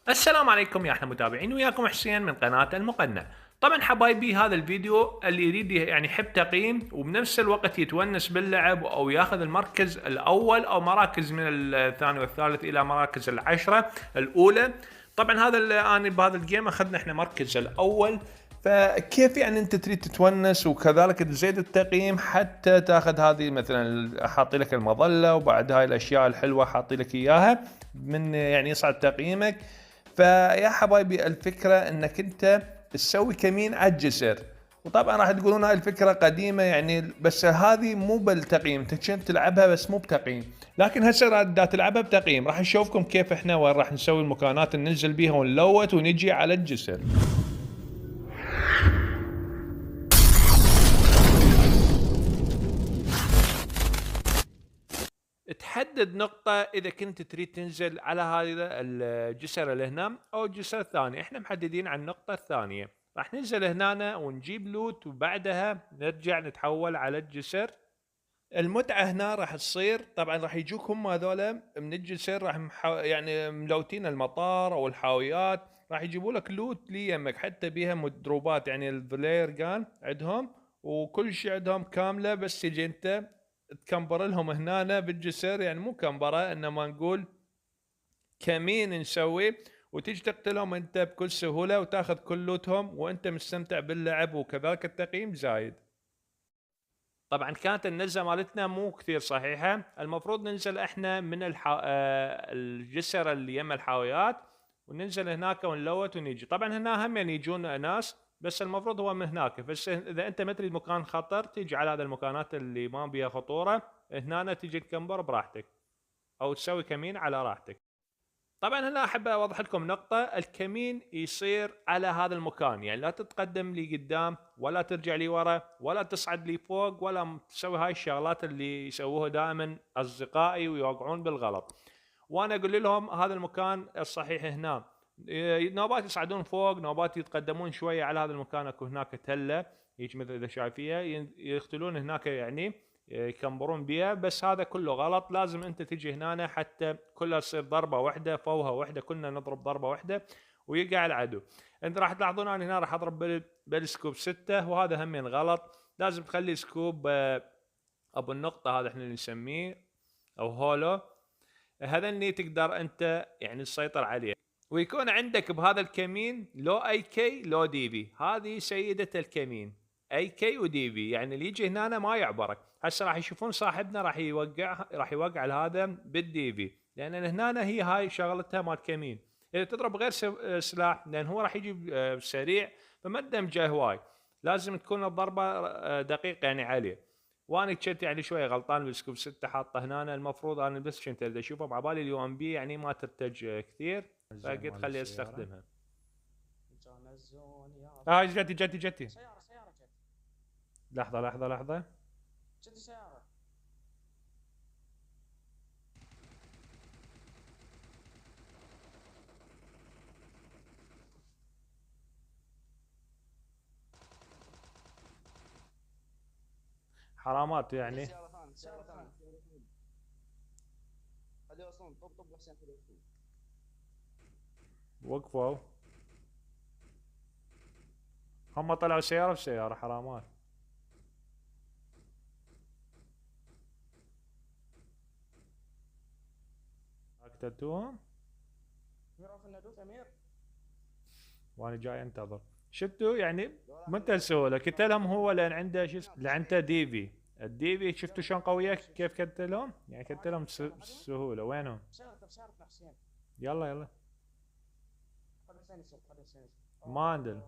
السلام عليكم يا احلى متابعين، وياكم حسين من قناة المقنع. طبعا حبايبي، هذا الفيديو اللي يريد يعني يحب تقييم وبنفس الوقت يتونس باللعب او ياخذ المركز الاول او مراكز من الثاني والثالث الى مراكز العشرة الاولى. طبعا هذا انا بهذا الجيم اخذنا احنا مركز الاول. فكيف يعني انت تريد تتونس وكذلك تزيد التقييم حتى تاخذ هذه مثلا حاطي لك المظله، وبعد هاي الاشياء الحلوه حاطي لك اياها من يعني يصعد تقييمك. فيا حبايبي، الفكرة انك انت تسوي كمين على الجسر. وطبعا راح تقولون هاي الفكرة قديمة يعني، بس هذه مو بالتقييم، انت كنت تلعبها بس مو بتقييم. لكن هسه راح تلعبها بتقييم، راح نشوفكم كيف احنا وين راح نسوي المكانات اللي ننزل بيها ونلوت ونجي على الجسر. تحدد نقطة إذا كنت تريد تنزل على هذا الجسر اللي هنا أو الجسر الثاني. إحنا محددين على النقطة الثانية. راح ننزل هنا ونجيب لوت، وبعدها نرجع نتحول على الجسر. المتعة هنا راح تصير، طبعا راح يجوك هم هذولا من الجسر، راح يعني ملوتين المطار أو الحاويات. راح يجيبوا لك لوت لي يمك، حتى بيها مدروبات يعني الفلير جان عندهم، وكل شيء عندهم كاملة. بس تجي انت تكمبر لهم هنا بالجسر، يعني مو كمبرة انما نقول كمين نسوي، وتيجي تقتلهم انت بكل سهولة وتاخذ كل لوتهم وانت مستمتع باللعب، وكذلك التقييم زايد. طبعا كانت النزله مالتنا مو كثير صحيحه، المفروض ننزل احنا من الجسر اللي يم الحاويات، وننزل هناك ونلوت ونيجي. طبعا هنا هم يعني يجون ناس، بس المفروض هو من هناك. بس اذا انت ما تريد مكان خطر، تيجي على هذه المكانات اللي ما بيها خطوره، هنا تيجي تكمبر براحتك او تسوي كمين على راحتك. طبعا هنا احب اوضح لكم نقطة: الكمين يصير على هذا المكان، يعني لا تتقدم لي قدام ولا ترجع لي ورا ولا تصعد لي فوق ولا تسوي هاي الشغلات اللي يسووها دائما اصدقائي ويوقعون بالغلط. وانا اقول لهم هذا المكان الصحيح هنا. نوبات يصعدون فوق، نوبات يتقدمون شوية على هذا المكان، اكو هناك تلة هيك مثل اذا شايفيها، يقتلون هناك يعني يكمبرون بيها. بس هذا كله غلط، لازم انت تجي هنا حتى كلها تصير ضربه واحده، فوهه واحده، كنا نضرب ضربه واحده ويقع العدو. انت راح تلاحظون انا هنا راح اضرب بالسكوب 6، وهذا همين غلط. لازم تخلي سكوب ابو النقطه، هذا احنا نسميه او هولو. هذا اللي تقدر انت يعني تسيطر عليه، ويكون عندك بهذا الكمين لو اي كي لو دي بي. هذه سيدة الكمين، اي كي ودي بي، يعني اللي يجي هنا ما يعبرك. هسه راح يشوفون صاحبنا راح يوقع هذا بالدي بي، لان هنا هي هاي شغلتها مال كمين. اذا تضرب غير سلاح، لان هو راح يجي سريع، فما تدمجه هواي. لازم تكون الضربه دقيقه يعني عليه. وانا كنت يعني شويه غلطان بالسكوب 6 حاطه هنا. المفروض انا بس كنت اشوفه مع بالي اليو ام بي يعني ما ترتج كثير، الزين فقلت مال خلي السيارة. استخدمها. جانا الزون يا جتي. سيارة جت. لحظه. جت سيارة. حرامات هذه يعني. سيارة ثانية سيارة ثانية سيارة ثانية. هذه وصلون طب حسين هذه وصلون. وقفوا، هم طلعوا سياره بسياره، حرامات. قتلتوهم أمير في الندوة أمير. وانا جاي انتظر. شفتوا يعني لا منتهى السهوله قتلهم هو، لان عنده شو لا لان عنده دي في. الدي في شفتوا شلون قويه، كيف قتلهم، يعني قتلهم بسهوله. وينهم؟ سيارتنا حسين. يلا. خلي حسين يصير خلي حسين يصير. ما عندنا.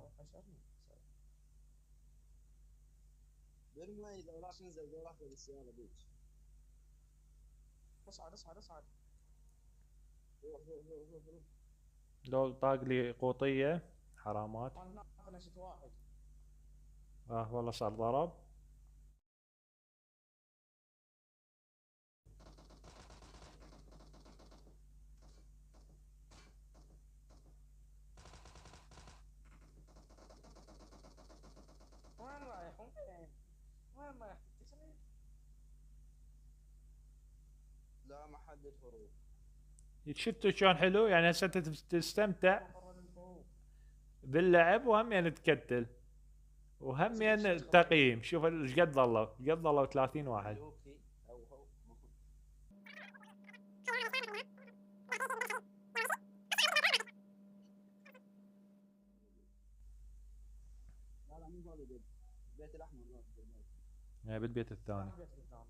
برمي إذا راح ننزل دور واحدة بالسيارة بيج. اصعد. روح. لو طاق لي قوطيه، حرامات. أنا هناك نشيت واحد. والله صار ضرب. وين رايح وين رايح تسوي؟ لا ما حد الهروب. شفتوا شلون حلو؟ يعني هسه انت تستمتع برا للفوق. باللعب وهم يعني تكتل وهم يعني تقييم. شوف ايش قد ظلوا، قد ظلوا 30 واحد. ملوكي هو لا لا مو هذا البيت الاحمر لا يعني بالبيت الثاني. البيت الثاني.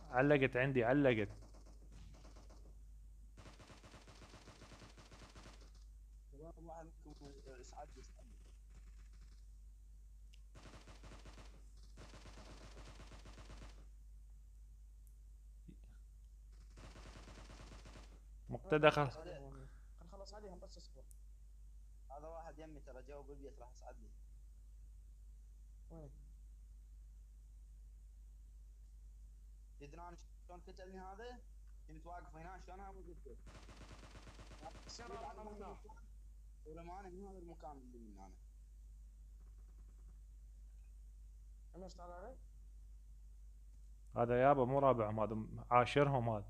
علقت عندي، علقت. شباب واحد منكم يسعدني. مقتدى خل... خلص عليهم بس اصبر. هذا واحد يمي ترى جو بالبيت راح يسعدني. وين؟ تدرون شلون قتلني هذا؟ كنت واقف هنا شلونها مو قلت ولما انا من هذا المكان اللي من هنا. ليش تعال علي؟ هذا يابا مو رابعهم، هذا عاشرهم هذا.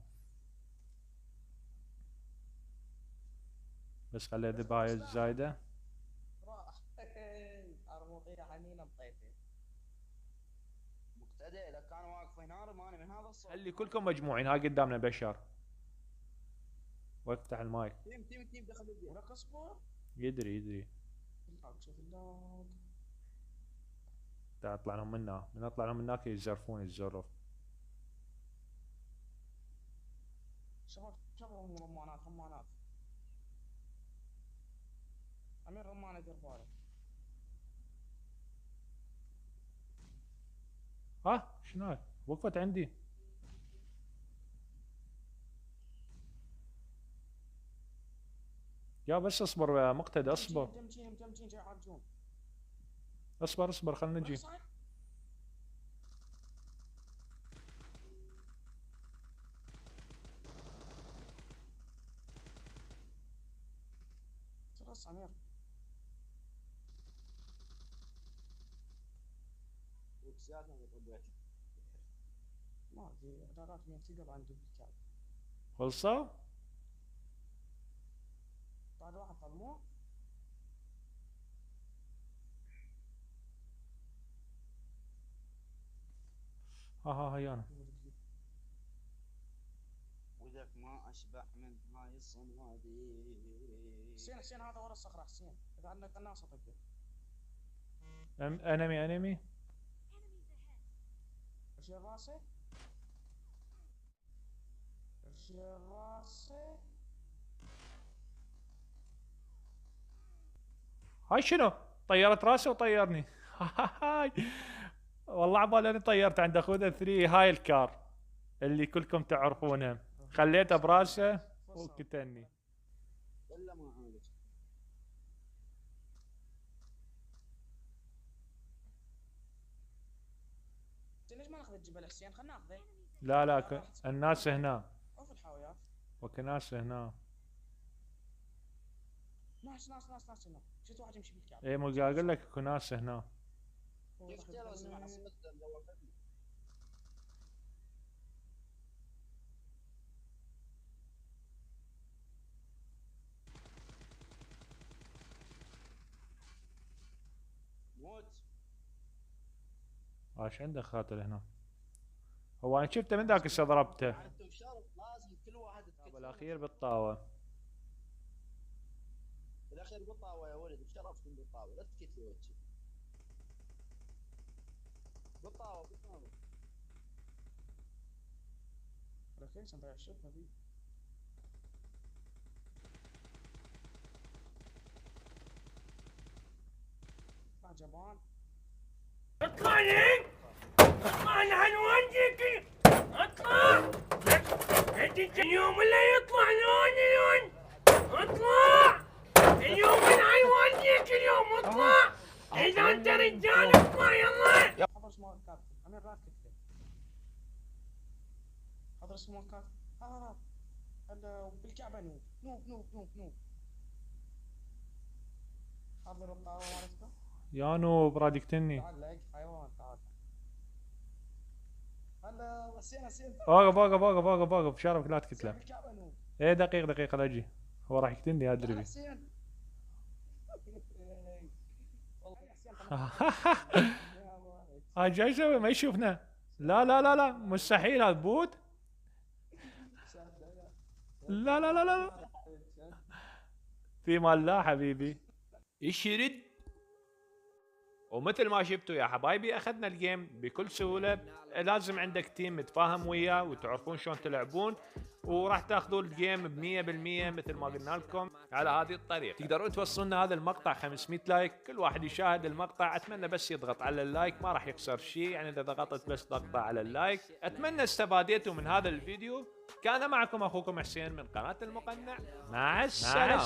بس خلي ذباية الزايدة. راح ارمقيه حنين مطيته. مقتدى اذا كانوا واقفين هنا رماني من هذا الصوت. خلي كلكم مجموعين، هاي قدامنا بشر. وافتح المايك. تيم دخل البيت. ولك اصبر. يدري يدري. شوف اللاج. تعال اطلع لهم من هنا، من اطلع لهم من هناك يزرفون الزرف. شباب هم رمانات. امير رمانه دير بالك. ها شنو هاي؟ وقفت عندي. يا بس اصبر يا مقتدى، اصبر. تمشين جاي يعالجون. اصبر خلنا نجي. خلاص امير. وكسياتنا طبيعتي. ما ادري اعدادات مين تقل عندي بالكاد. خلصوا؟ بعد واحد ظلموه. هاي انا. وذاك ما اشبع من هاي الصناديق. حسين هذا ورا الصخره. حسين اذا عندك قناصه طقه. انمي. ارشي راسه. هاي شنو؟ طيرت راسي وطيرني. هاي والله عبالي اني طيرت عند اخونا 3. هاي الكار اللي كلكم تعرفونها، خليته براسه وقتلني. الا ما عالج. ليش ما ناخذ الجبل حسين؟ خلنا ناخذه. لا الناس هنا. اوف الحاويات. ناس هنا. ناس هنا. شفت واحد يمشي بالكعب. اي مو قاعد اقول لك اكو ناس هنا. كيف جرى اسمع حسيت دوختني. موت. ايش عندك خاطر هنا؟ هو انا شفته من ذاك هسه ضربته. انتم بشرط لازم كل واحد بالاخير بالطاوه. بالاخير بالطاوه يا ولد، بشرفكم بالطاوه لا تكتلي وجهي. بالطاوه. بالاخير سنضيع الشبكه ذي. لا جبان. اطلع لين! اطلع لعن وجهك! اطلع! اليوم اللي يطلع لون اطلع! اليوم من عن وجهك اليوم اطلع! اذا انت رجال اطلع يلا! حضر سموكات. امير لا تكتب. حضر سموكات. هذا بالكعبه نوب. حضر الطاوه مالتكم. يا نوب راد يقتلني. تعال لك حيوان تعال. هلا رسين واقف واقف واقف واقف واقف شرفك لا تقتله. بالكعبة نوب. ايه دقيقة دقيقة لا اجي. هو راح يقتلني ادري تعال بي. حسين. والله حسين هاي جاي يسوي ما يشوفنا. لا لا لا لا مستحيل هذا بوت. لا لا لا لا في مال لا حبيبي. يشرد. ومثل ما شفتوا يا حبايبي اخذنا الجيم بكل سهولة. لازم عندك تيم متفاهم وياه وتعرفون شلون تلعبون، وراح تاخذون الجيم ب100% مثل ما قلنا لكم على هذه الطريقة. تقدرون توصلنا هذا المقطع 500 لايك، كل واحد يشاهد المقطع اتمنى بس يضغط على اللايك، ما راح يخسر شيء يعني اذا ضغطت بس ضغطة على اللايك. اتمنى استفاديتوا من هذا الفيديو. كان معكم اخوكم حسين من قناة المقنع. مع السلامة.